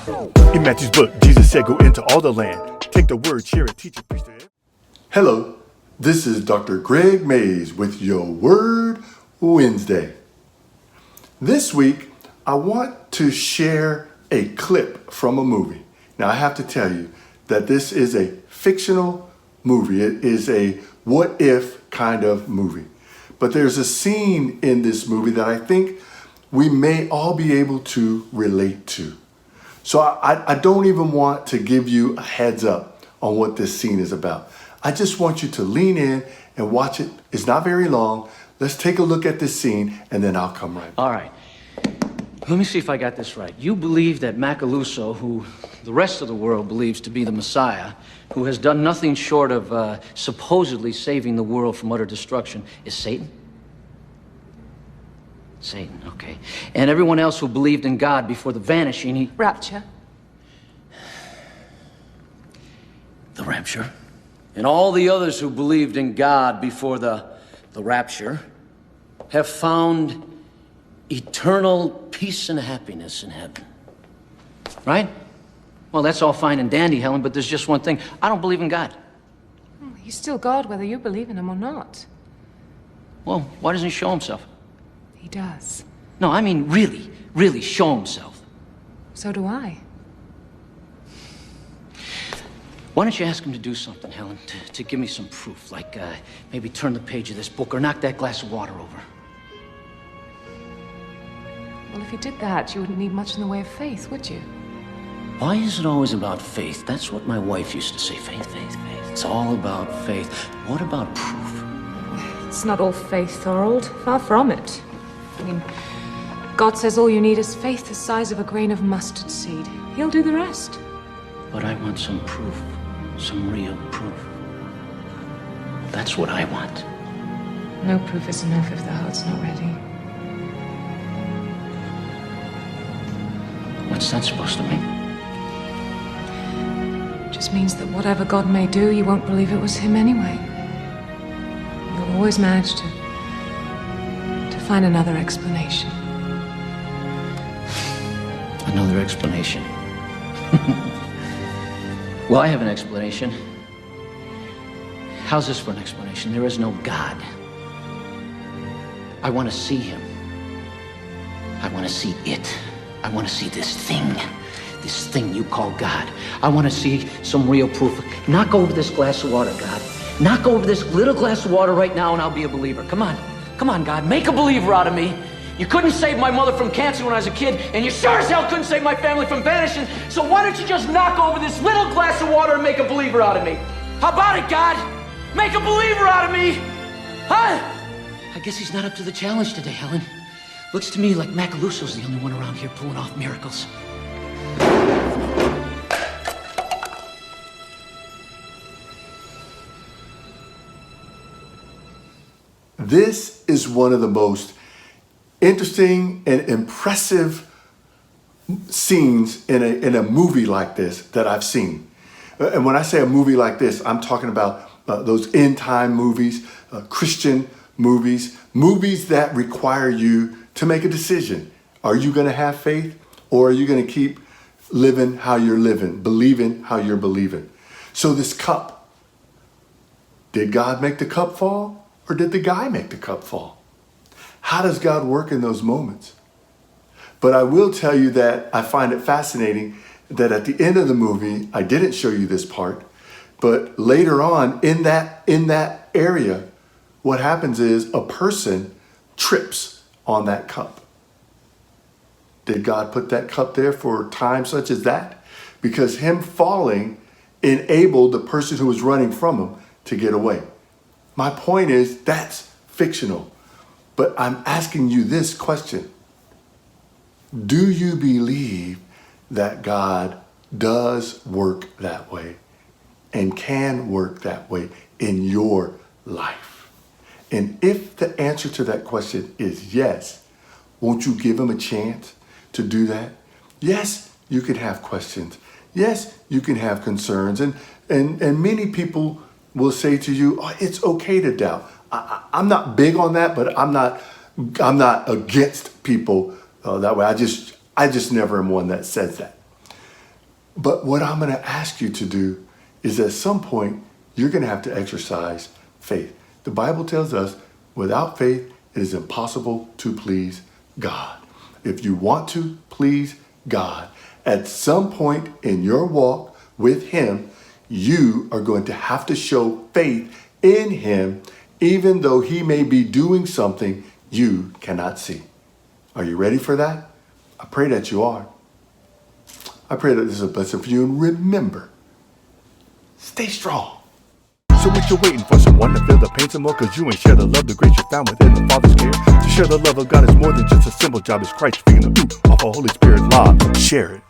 In Matthew's book, Jesus said, go into all the land, take the word, share it, teach it, preach it. Hello, this is Dr. Gregg Mays with your Word Wednesday. This week, I want to share a clip from a movie. Now, I have to tell you that this is a fictional movie. It is a what if kind of movie. But there's a scene in this movie that I think we may all be able to relate to. So I don't even want to give you a heads up on what this scene is about. I just want you to lean in and watch it. It's not very long. Let's take a look at this scene and then I'll come right back. All right. Let me see if I got this right. You believe that Macaluso, who the rest of the world believes to be the Messiah, who has done nothing short of supposedly saving the world from utter destruction, is Satan? Satan, okay. And everyone else who believed in God before the vanishing, Rapture. The rapture. And all the others who believed in God before the rapture have found eternal peace and happiness in heaven. Right? Well, that's all fine and dandy, Helen, but there's just one thing. I don't believe in God. He's still God whether you believe in him or not. Well, why doesn't he show himself? He does. No, I mean really, really show himself. So do I. Why don't you ask him to do something, Helen, to give me some proof, like maybe turn the page of this book or knock that glass of water over. Well, if you did that, you wouldn't need much in the way of faith, would you? Why is it always about faith? That's what my wife used to say, faith, faith, faith. It's all about faith. What about proof? It's not all faith, Thorold. Far from it. I mean, God says all you need is faith the size of a grain of mustard seed. He'll do the rest. But I want some proof. Some real proof. That's what I want. No proof is enough if the heart's not ready. What's that supposed to mean? It just means that whatever God may do, you won't believe it was him anyway. You'll always manage to find another explanation. Another explanation. Well, I have an explanation. How's this for an explanation? There is no God. I want to see him. I want to see it. I want to see this thing you call God. I want to see some real proof. Knock over this glass of water, God. Knock over this little glass of water right now and I'll be a believer. Come on. Come on, God. Make a believer out of me. You couldn't save my mother from cancer when I was a kid, and you sure as hell couldn't save my family from vanishing, so why don't you just knock over this little glass of water and make a believer out of me? How about it, God? Make a believer out of me! Huh? I guess he's not up to the challenge today, Helen. Looks to me like Macaluso's the only one around here pulling off miracles. This is one of the most interesting and impressive scenes in a movie like this that I've seen. And when I say a movie like this, I'm talking about those end time movies, Christian movies, movies that require you to make a decision. Are you going to have faith or are you going to keep living how you're living, believing how you're believing? So this cup, did God make the cup fall or did the guy make the cup fall? How does God work in those moments? But I will tell you that I find it fascinating that at the end of the movie, I didn't show you this part, but later on in that area, what happens is a person trips on that cup. Did God put that cup there for times such as that? Because him falling enabled the person who was running from him to get away. My point is that's fictional. But I'm asking you this question. Do you believe that God does work that way and can work that way in your life? And if the answer to that question is yes, won't you give him a chance to do that? Yes, you can have questions. Yes, you can have concerns. And many people will say to you, oh, it's okay to doubt. I'm not big on that, but I'm not against people that way. I just never am one that says that. But what I'm going to ask you to do is at some point, you're going to have to exercise faith. The Bible tells us without faith, it is impossible to please God. If you want to please God, at some point in your walk with Him, you are going to have to show faith in Him, even though He may be doing something you cannot see. Are you ready for that? I pray that you are. I pray that this is a blessing for you. And remember, stay strong. So what you waiting for? Someone to feel the pain some more? Cause you ain't share the love, the grace you found within the Father's care. To share the love of God is more than just a simple job. It's Christ speaking the ooh off a Holy Spirit law. Share it.